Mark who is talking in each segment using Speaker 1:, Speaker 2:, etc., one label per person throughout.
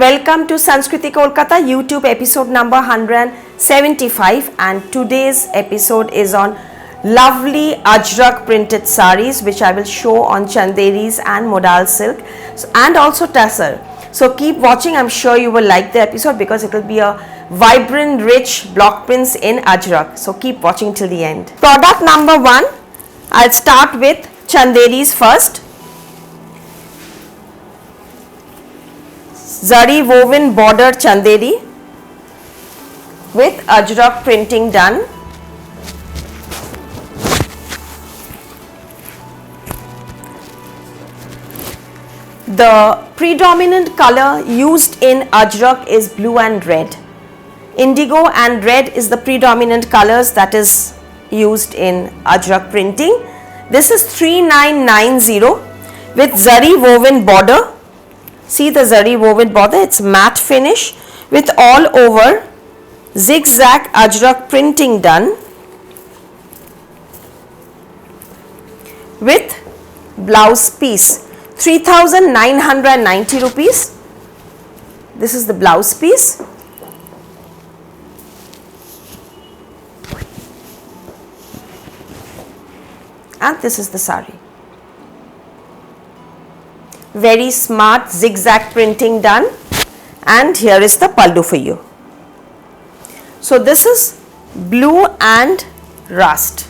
Speaker 1: welcome to Sanskriti Kolkata YouTube episode number 175, and today's episode is on lovely Ajrak printed sarees which I will show on Chanderis and modal silk and also tassar. So keep watching, I'm sure you will like the episode because it will be a vibrant rich block prints in Ajrak. So keep watching till the end. Product number 1, I'll start with Chanderis first. Zari woven border Chanderi with Ajrak printing done. The predominant color used in Ajrak is blue and red. Indigo and red is the predominant colors that is used in Ajrak printing. This is 3990 with Zari woven border. See the Zari woven border, it's matte finish with all over zigzag Ajrak printing done with blouse piece. 3,990 rupees. This is the blouse piece. And this is the sari. Very smart zigzag printing done, and here is the pallu for you. So this is blue and rust.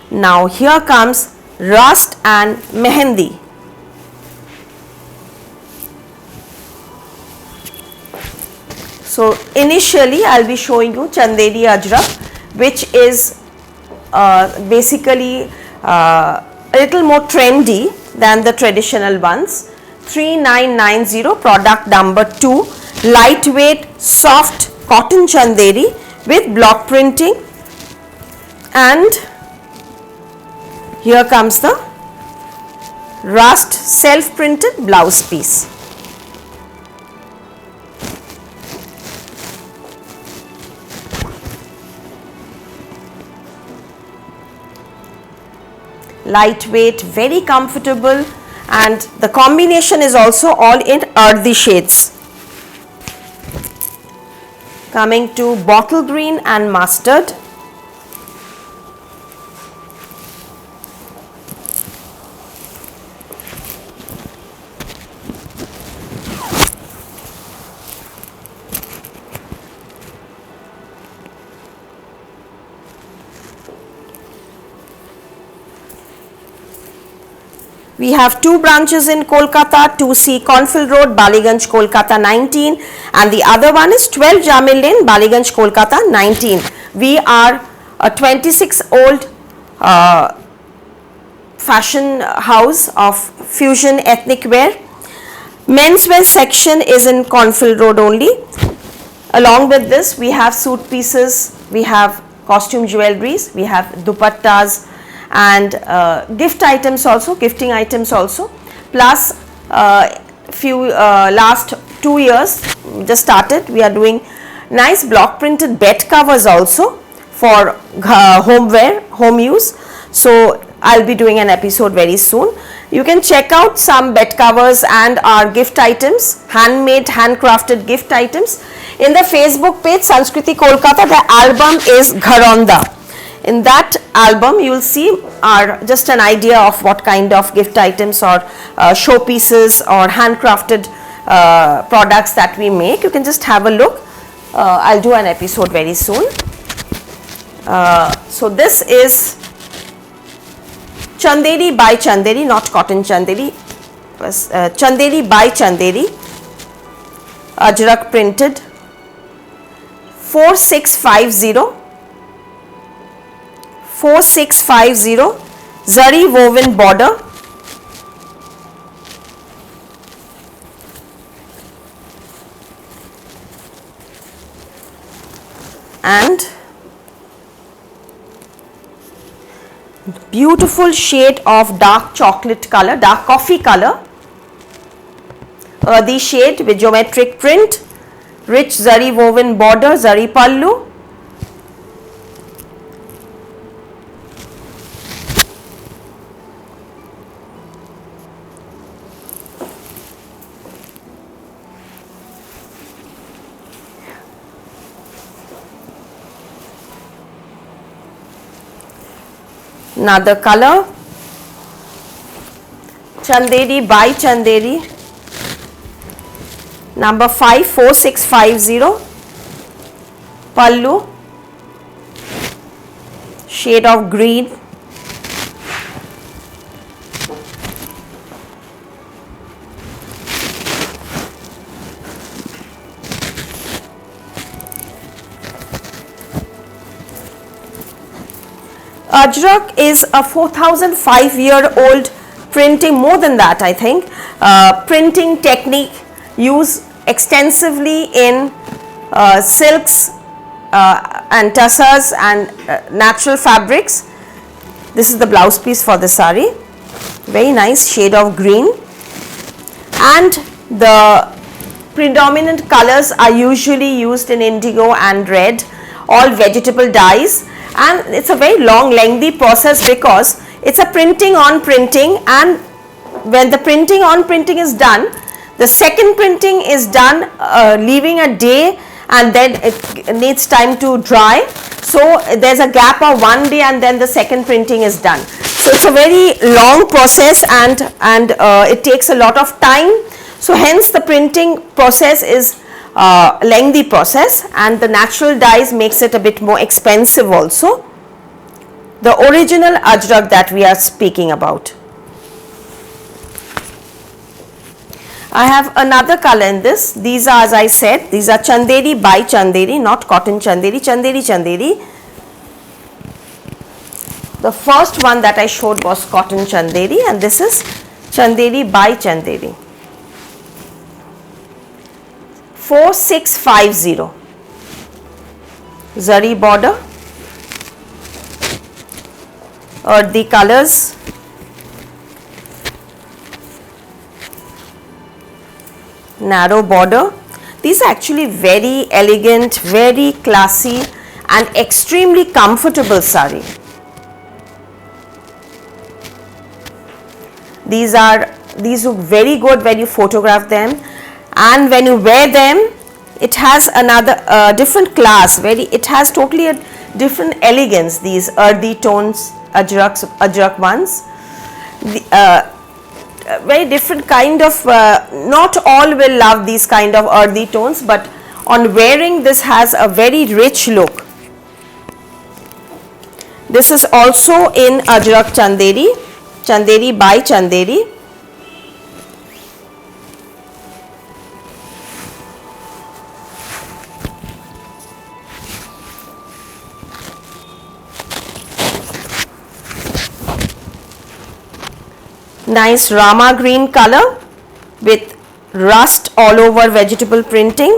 Speaker 1: Now here comes rust and mehendi. So initially I will be showing you Chanderi Ajrak, which is basically a little more trendy than the traditional ones. 3990, product number 2, lightweight soft cotton Chanderi with block printing, and here comes the rust self printed blouse piece. Lightweight, very comfortable, and the combination is also all in earthy shades. Coming to bottle green and mustard. We have 2 branches in Kolkata, 2C Cornfield Road, Baliganj, Kolkata 19, and the other one is 12 Jamil Lane, Baliganj, Kolkata 19. We are a 26-old fashion house of fusion ethnic wear. Menswear section is in Cornfield Road only. Along with this, we have suit pieces, we have costume jewelries, we have dupattas, and gift items also, gifting items also, plus few last 2 years just started, we are doing nice block printed bed covers also for homeware, home use. So I'll be doing an episode very soon. You can check out some bed covers and our gift items, handmade, handcrafted gift items in the Facebook page Sanskriti Kolkata. The album is Gharonda. In that album you will see just an idea of what kind of gift items or showpieces or handcrafted products that we make. You can just have a look. I'll do an episode very soon. So this is Chanderi by Chanderi, not cotton Chanderi, Chanderi by Chanderi, Ajrak printed, 4650, 4650, Zari woven border, and beautiful shade of dark chocolate color, dark coffee color, earthy shade with geometric print, rich Zari woven border, Zari pallu, Another color, Chanderi by Chanderi, number 54650, pallu, shade of green, Ajrak is a 4005-year-old printing, more than that I think, printing technique used extensively in silks and tussars and natural fabrics. This is the blouse piece for the sari, very nice shade of green, and the predominant colors are usually used in indigo and red, all vegetable dyes. And it's a very long lengthy process because it's a printing on printing, and when the printing on printing is done, the second printing is done leaving a day, and then it needs time to dry. So there's a gap of 1 day and then the second printing is done. So it's a very long process, and it takes a lot of time. So hence the printing process is lengthy process, and the natural dyes makes it a bit more expensive also. The original Ajrak that we are speaking about. I have another color in this. These are, as I said, these are Chanderi by Chanderi, not cotton Chanderi, Chanderi Chanderi. The first one that I showed was cotton Chanderi, and this is Chanderi by Chanderi. 4650, zari border, earthy colors, narrow border. These are actually very elegant, very classy and extremely comfortable sari. These look very good when you photograph them, and when you wear them, it has another different class. It has totally a different elegance. These earthy tones, Ajrak ones, very different kind of. Not all will love these kind of earthy tones, but on wearing this has a very rich look. This is also in Ajrak Chanderi, Chanderi by Chanderi. Nice Rama green color with rust all over vegetable printing.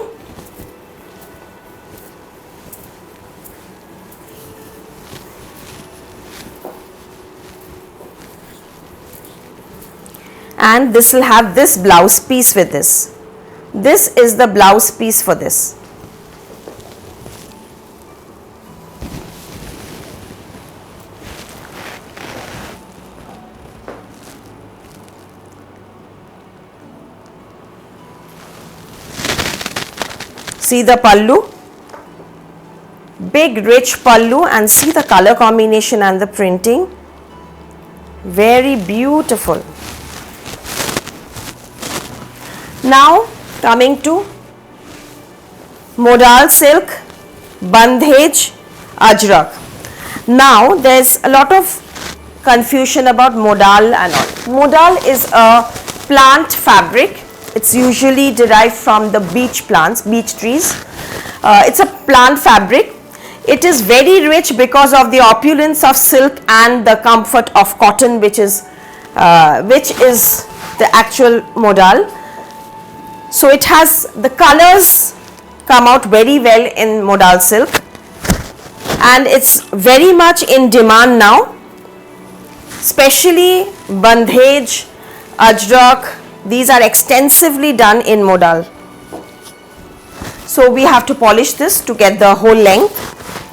Speaker 1: And this will have this blouse piece with this. This is the blouse piece for this. See the pallu, big rich pallu, and see the color combination and the printing, very beautiful. Now coming to modal silk, bandhej, Ajrak. Now there is a lot of confusion about modal and all. Modal is a plant fabric. It's usually derived from the beech plants, beech trees. It's a plant fabric. It is very rich because of the opulence of silk and the comfort of cotton, which is the actual modal. So it has the colors come out very well in modal silk, and it's very much in demand now, especially bandhej, Ajrak. These are extensively done in modal. So we have to polish this to get the whole length.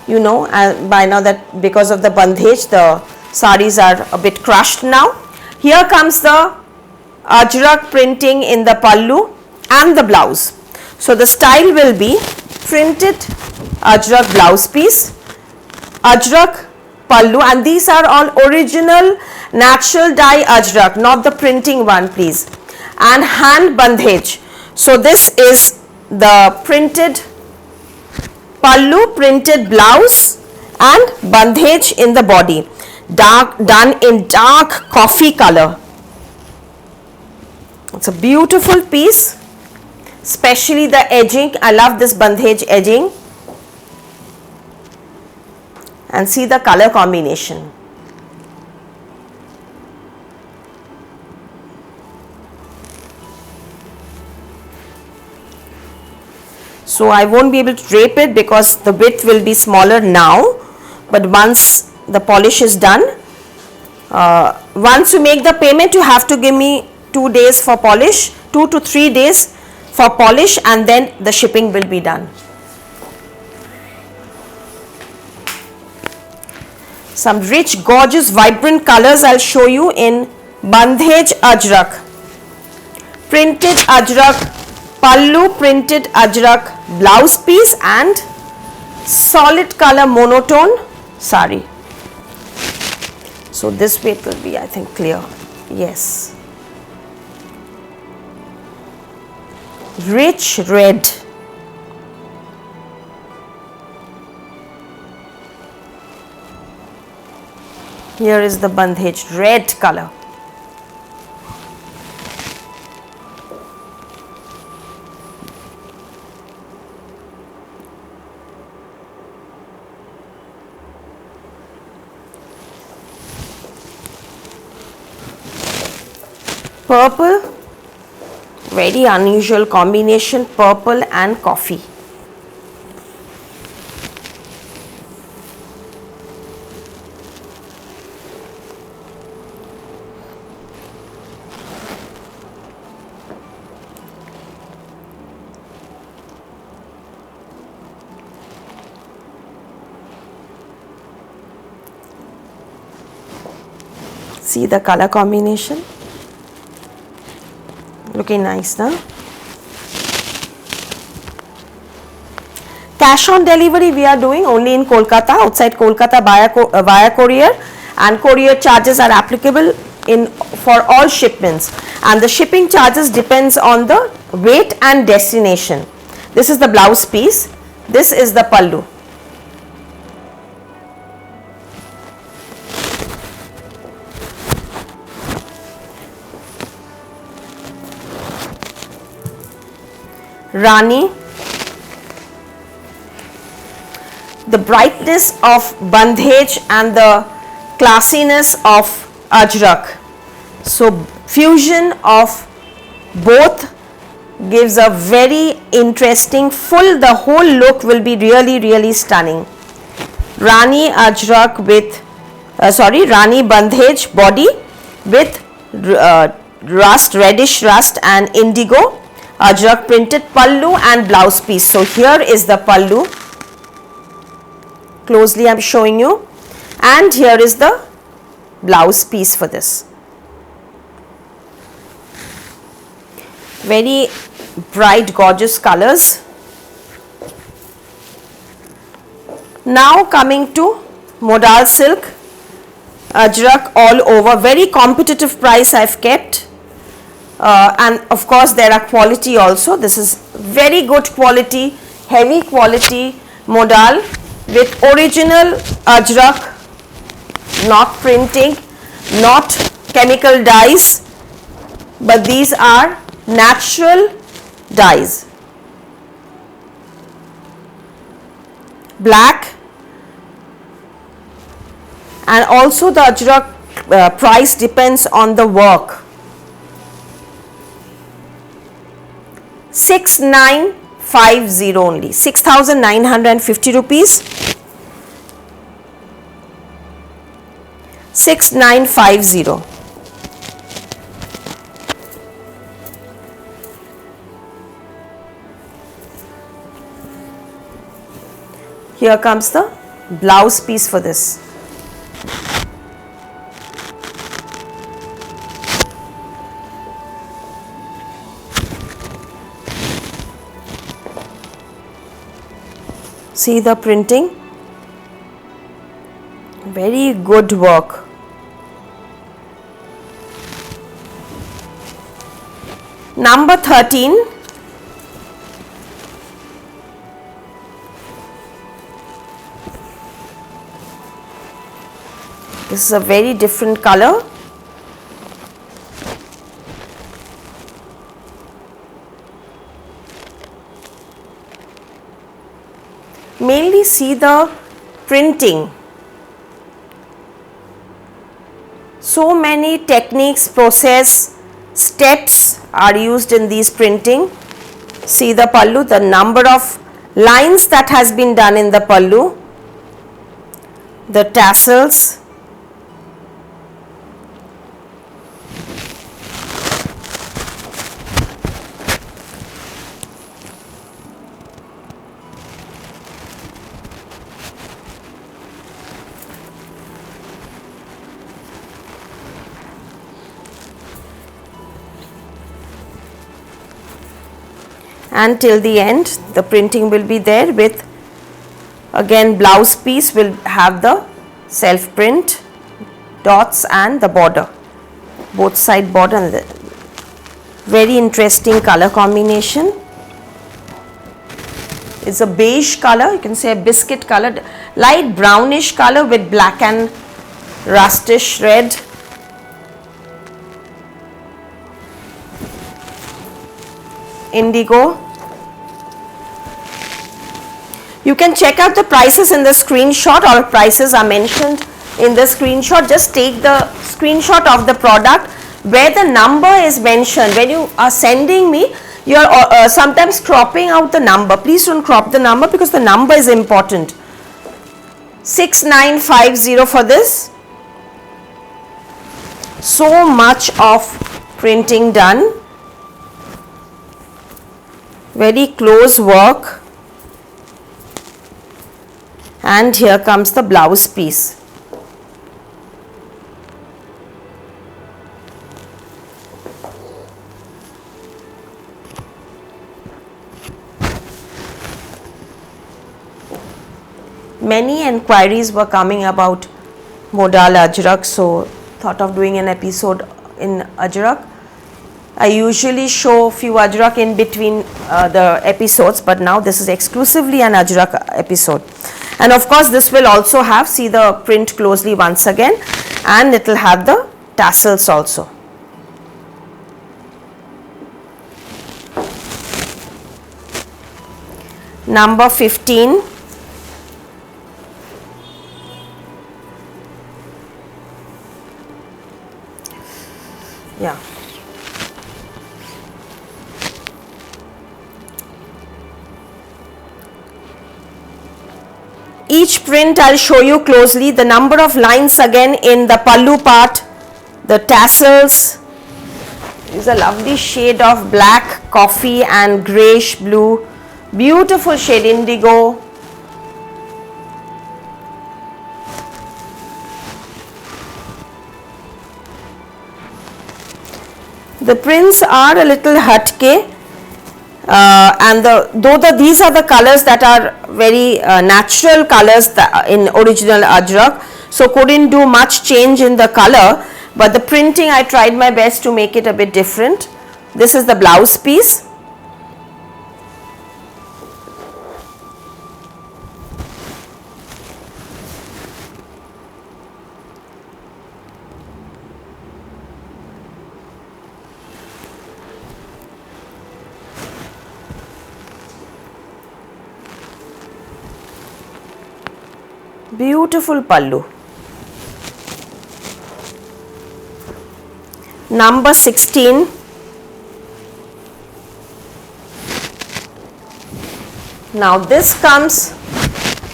Speaker 1: You know by now that because of the bandhej, the saris are a bit crushed now. Here comes the Ajrak printing in the pallu and the blouse. So the style will be printed Ajrak blouse piece, Ajrak pallu, and these are all original natural dye ajrak, not the printing one, please. And hand bandhej. So this is the printed pallu, printed blouse, and bandhej in the body, done in dark coffee color. It's a beautiful piece, especially the edging. I love this bandhej edging. And see the color combination. So I won't be able to drape it because the width will be smaller now, but once the polish is done, once you make the payment, you have to give me 2 days for polish, 2 to 3 days for polish, and then the shipping will be done. Some rich, gorgeous, vibrant colors I'll show you in bandhej ajrak. Printed ajrak pallu, printed ajrak blouse piece, and solid color monotone sari. So this way it will be, I think, clear. Yes. Rich red. Here is the bandhej, red color. Purple, very unusual combination, purple and coffee. See the color combination? Looking nice, now. Cash on delivery we are doing only in Kolkata, outside Kolkata via courier, and courier charges are applicable for all shipments, and the shipping charges depends on the weight and destination. This is the blouse piece, this is the pallu. Rani, the brightness of bandhej and the classiness of ajrak. So fusion of both gives a very interesting the whole look will be really stunning. Rani ajrak with Rani bandhej body with reddish rust and indigo ajrak printed pallu and blouse piece. So here is the pallu, closely I am showing you, and here is the blouse piece for this. Very bright, gorgeous colors. Now coming to modal silk, ajrak all over, very competitive price I have kept. And of course there are quality also. This is very good quality, heavy quality modal with original ajrak, not printing, not chemical dyes, but these are natural dyes. Black, and also the ajrak price depends on the work. 6950 only, 6,950 rupees. 6950. Here comes the blouse piece for this. See the printing, Very good work. Number 13. This is a very different color. Mainly see the printing. So many techniques, process, steps are used in these printing. See the pallu, the number of lines that has been done in the pallu, the tassels, and till the end the printing will be there with, again, blouse piece will have the self print, dots and the border, both side border, and the very interesting color combination. It's a beige color, you can say a biscuit color, light brownish color with black and rustish red. Indigo. You can check out the prices in the screenshot. All prices are mentioned in the screenshot. Just take the screenshot of the product where the number is mentioned. When you are sending me, you are sometimes cropping out the number. Please don't crop the number because the number is important. 6950 for this. So much of printing done. Very close work. And here comes the blouse piece. Many enquiries were coming about modal ajrak, so thought of doing an episode in ajrak. I usually show few ajrak in between the episodes, but now this is exclusively an ajrak episode. And of course this will also have, see the print closely once again, and it will have the tassels also. Number 15. Yeah. Each print I'll show you closely, the number of lines again in the pallu part, the tassels. Is a lovely shade of black, coffee and greyish blue, beautiful shade indigo. The prints are a little hatke. And these are the colors that are very natural colors in original ajrak, so couldn't do much change in the color, but the printing I tried my best to make it a bit different. This is the blouse piece. Beautiful pallu. Number 16. Now this comes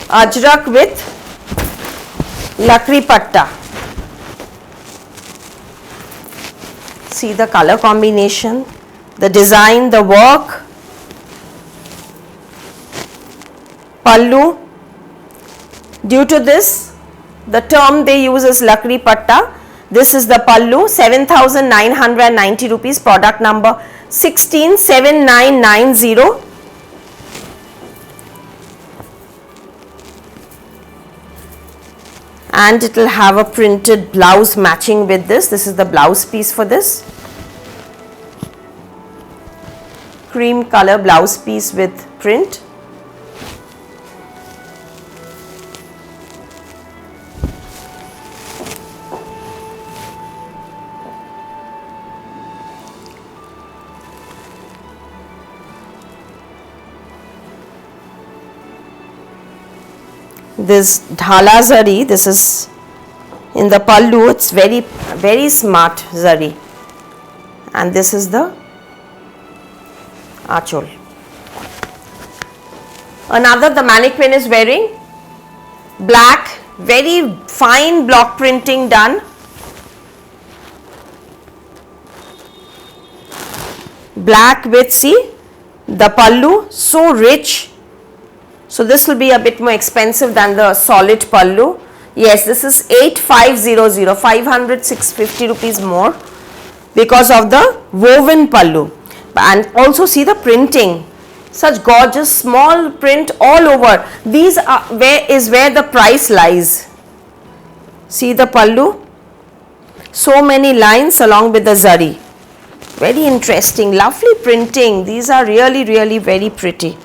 Speaker 1: ajrak with lakri patta. See the color combination, the design, the work. Pallu. Due to this, the term they use is lakri patta. This is the pallu, 7,990 rupees, product number 167990. and it will have a printed blouse matching with this. This is the blouse piece for this. Cream color blouse piece with print. This dhala zari, this is in the pallu, it's very smart zari, and this is the achol. Another the mannequin is wearing black, very fine block printing done. Black with, see, the pallu, so rich. So this will be a bit more expensive than the solid pallu. Yes, this is 8500, 500, 650 rupees more because of the woven pallu. And also see the printing, such gorgeous small print all over. These are where the price lies. See the pallu, so many lines along with the zari. Very interesting, lovely printing. These are really very pretty.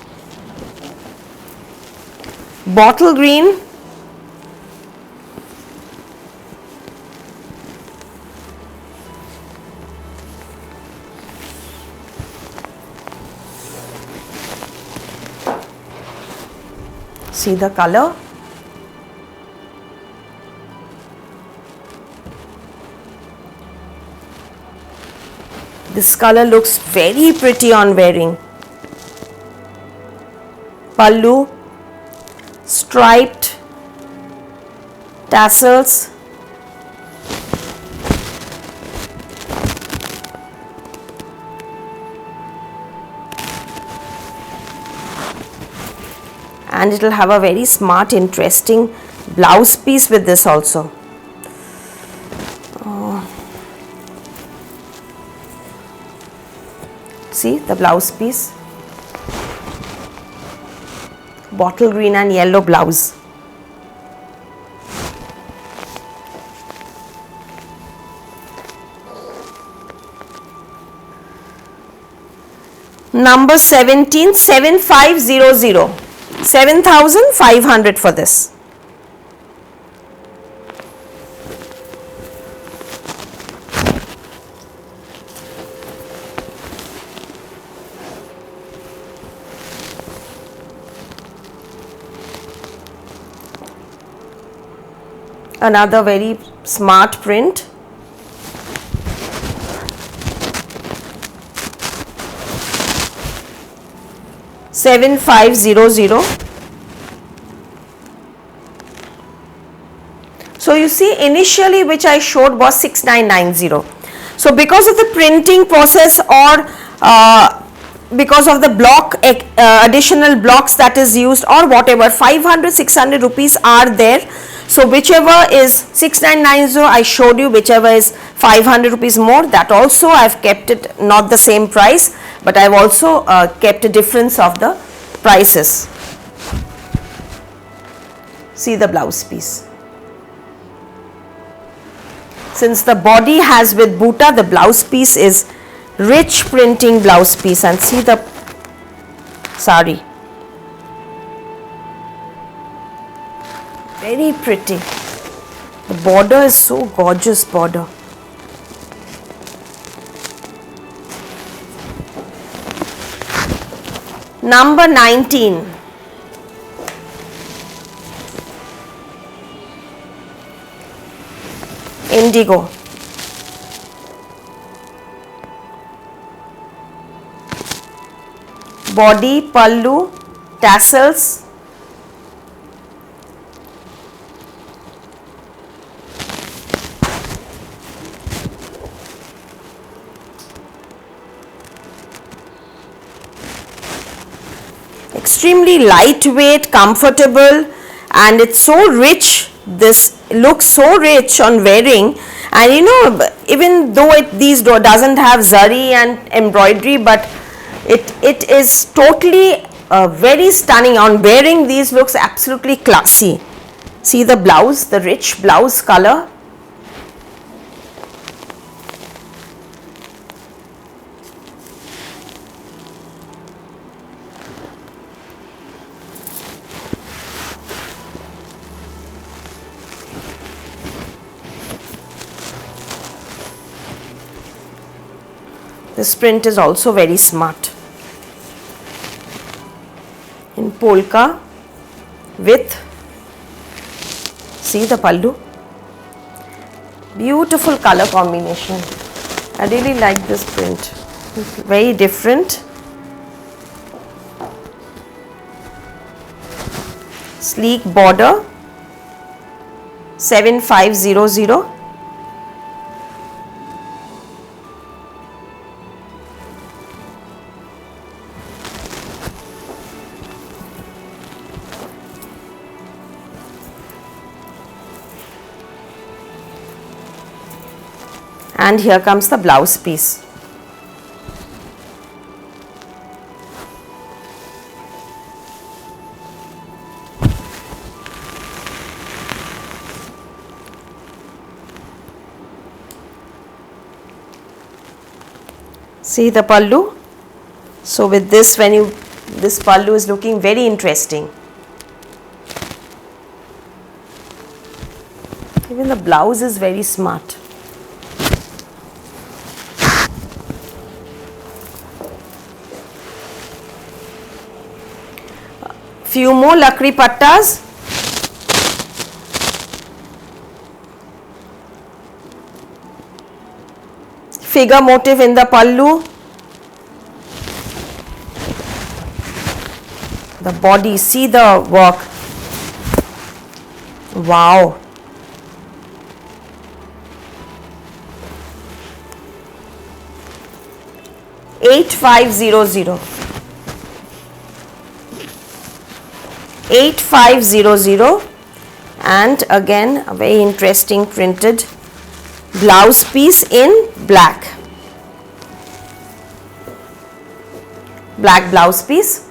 Speaker 1: Bottle green, see the color. This color looks very pretty on wearing. Pallu, striped tassels, and it will have a very smart, interesting blouse piece with this also. See the blouse piece. Bottle green and yellow blouse. Number 17, 7500, 7500 for this. Another very smart print. $7500. So you see, initially which I showed was 6990. So because of the printing process or because of the block additional blocks that is used or whatever, 500 600 rupees are there. So whichever is 6990 I showed you, whichever is 500 rupees more, that also I have kept it not the same price, but I have also kept a difference of the prices. See the blouse piece. Since the body has with buta, the blouse piece is rich printing blouse piece, and see the sari. Very pretty. The border is so gorgeous border. Number 19. Indigo. Body, pallu, tassels. Extremely lightweight, comfortable, and it's so rich. This looks so rich on wearing, and you know, even though these doesn't have zari and embroidery, but it is totally very stunning on wearing. These looks absolutely classy. See the blouse, the rich blouse color. This print is also very smart. In polka with, see the pallu, beautiful color combination. I really like this print, very different. Sleek border, 7500. And here comes the blouse piece. See the pallu. So with this, this pallu is looking very interesting. Even the blouse is very smart. Few more lakri pattas. Figure motif in the pallu. The body, see the work. Wow. $8500. 8500, and again a very interesting printed blouse piece in black blouse piece.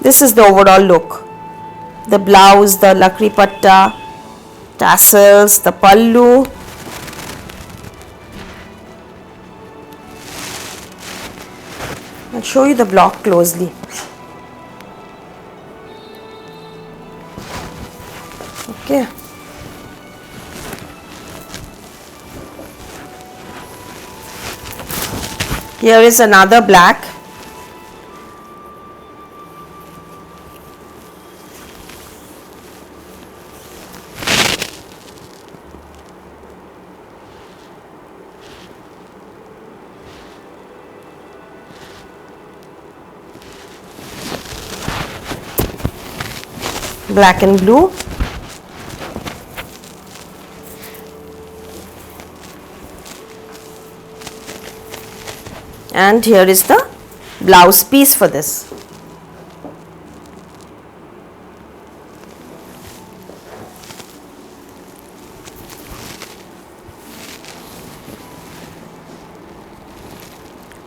Speaker 1: This is the overall look. The blouse, the lakri patta, tassels, the pallu. I'll show you the block closely. Okay. Here is another black. Black and blue. And here is the blouse piece for this.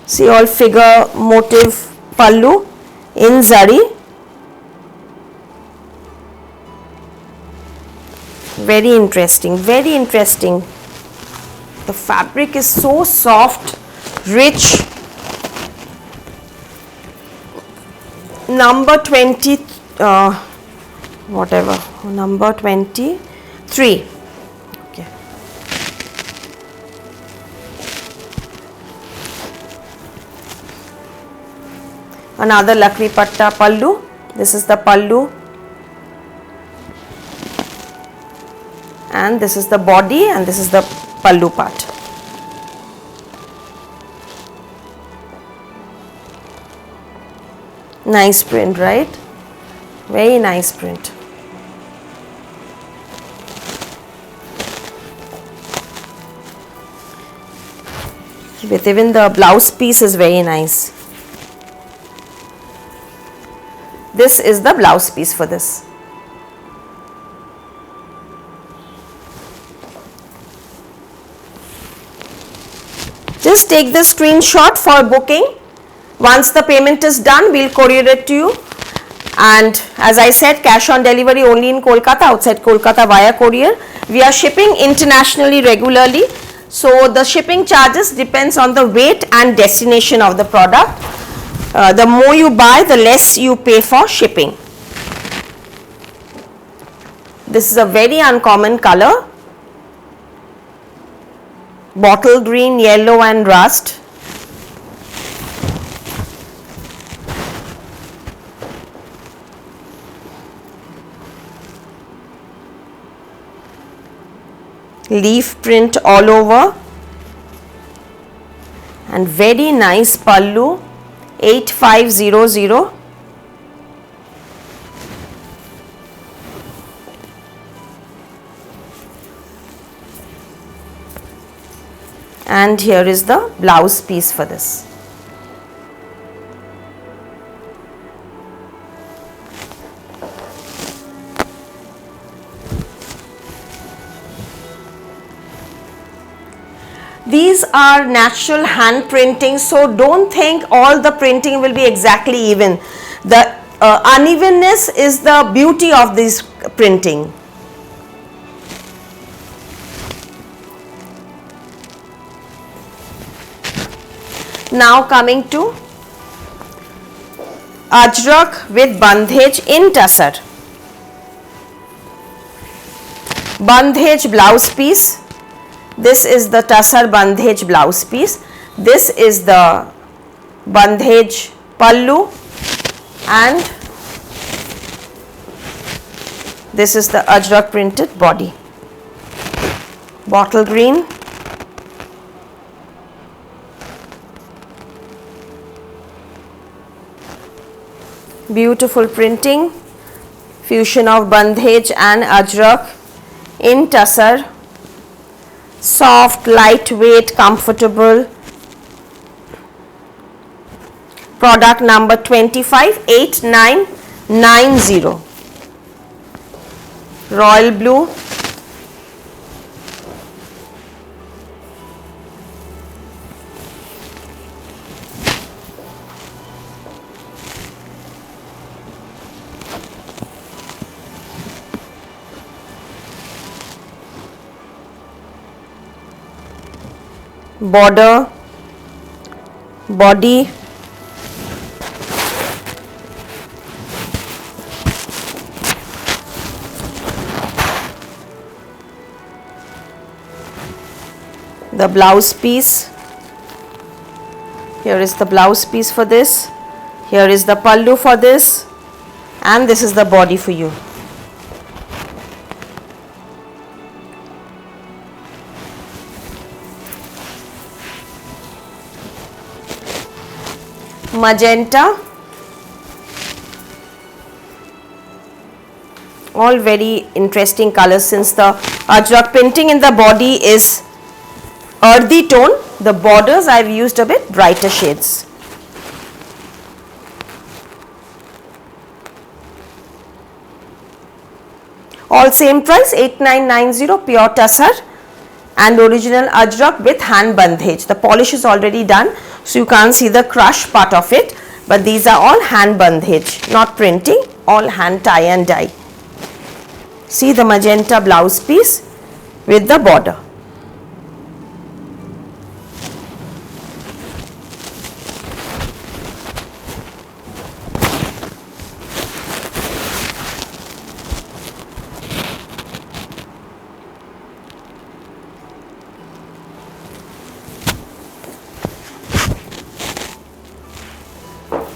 Speaker 1: See all figure motif pallu in zari. Very interesting, very interesting. The fabric is so soft, rich. Number 20, whatever, number 23. Okay. Another lakri patta pallu. This is the pallu. And this is the body, and this is the pallu part. Nice print, right? Very nice print. With even the blouse piece is very nice. This is the blouse piece for this. Just take the screenshot for booking. Once the payment is done, we'll courier it to you. And as I said, cash on delivery only in Kolkata, outside Kolkata via courier. We are shipping internationally regularly. So the shipping charges depends on the weight and destination of the product. The more you buy, the less you pay for shipping. This is a very uncommon color. Bottle green, yellow and rust. Leaf print all over and very nice pallu, 8500. And here is the blouse piece for this. These are natural hand printing, so don't think all the printing will be exactly even. The unevenness is the beauty of this printing. Now coming to Ajrak with bandhej in tussar. Bandhej blouse piece. This is the tussar bandhej blouse piece. This is the bandhej pallu and this is the Ajrak printed body. Bottle green. Beautiful printing, fusion of bandhej and Ajrak in tussar. Soft, lightweight, comfortable. Product number 258990. Royal blue. Border, body, the blouse piece. Here is the blouse piece for this. Here is the pallu for this, and this is the body for you. Magenta, all very interesting colors since the Ajrak printing in the body is earthy tone. The borders I have used a bit brighter shades. All same price 8990, pure tussar and original Ajrak with hand bandhej. The polish is already done, so you can't see the crush part of it, but these are all hand bandhej, not printing, all hand tie and dye. See the magenta blouse piece with the border.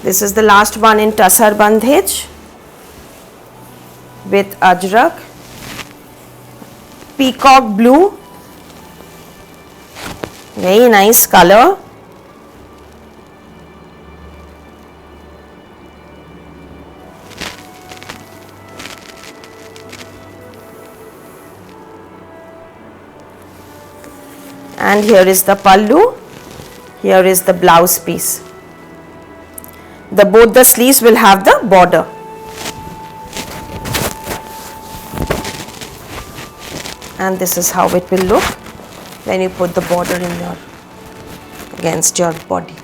Speaker 1: This is the last one in tussar bandhej with Ajrak. Peacock blue, very nice color. And here is the pallu, here is the blouse piece. Both the sleeves will have the border. And this is how it will look when you put the border in your against your body.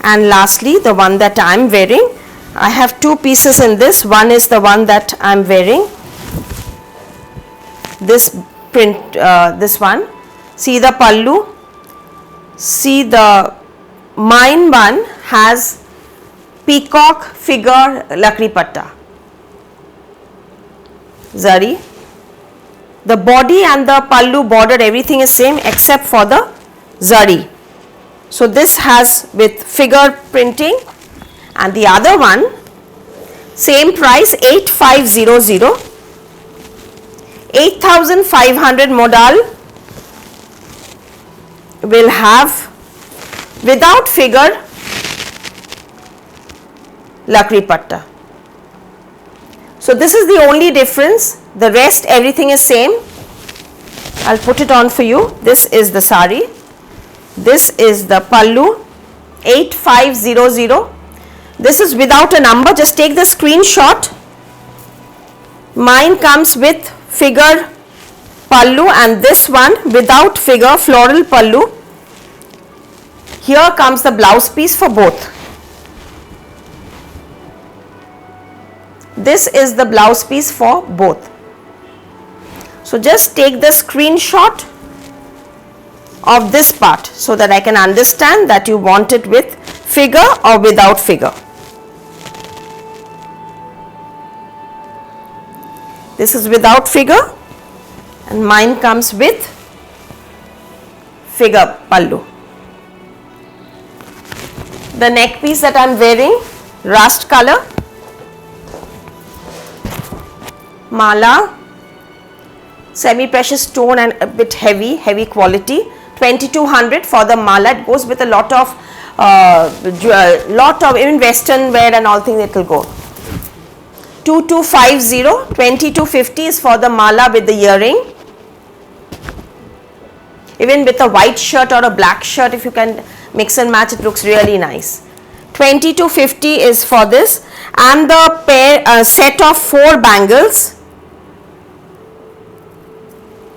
Speaker 1: And lastly, the one that I am wearing, I have two pieces in this. One is the one that I am wearing, this print, this one. See the pallu, see the mine one has peacock figure lakri patta, zari. The body and the pallu border, everything is same except for the zari. So this has with figure printing, and the other one same price 8500, 8500 modal will have without figure lakri patta. So this is the only difference, the rest everything is same. I'll put it on for you. This is the sari, this is the pallu, 8500. This is without a number, just take the screenshot. Mine comes with figure pallu and this one without figure floral pallu. Here comes the blouse piece for both. This is the blouse piece for both. So just take the screenshot of this part so that I can understand that you want it with figure or without figure. This is without figure and mine comes with figure pallu. The neck piece that I am wearing, rust color, mala, semi precious stone and a bit heavy quality, 2200 for the mala. It goes with a lot of even western wear and all things, it will go. 2250, 2250 is for the mala with the earring. Even with a white shirt or a black shirt, if you can mix and match, it looks really nice. 2250 is for this, and the pair set of 4 bangles.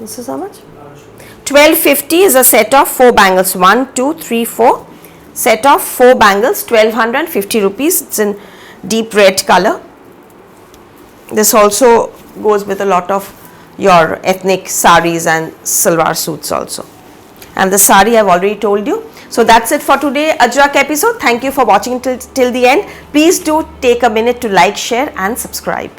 Speaker 1: This is how much? 1250 is a set of 4 bangles. 1, 2, 3, 4. Set of 4 bangles, 1250 rupees. It's in deep red color. This also goes with a lot of your ethnic saris and salwar suits also. And the sari I have already told you. So that's it for today Ajrak episode. Thank you for watching till the end. Please do take a minute to like, share and subscribe.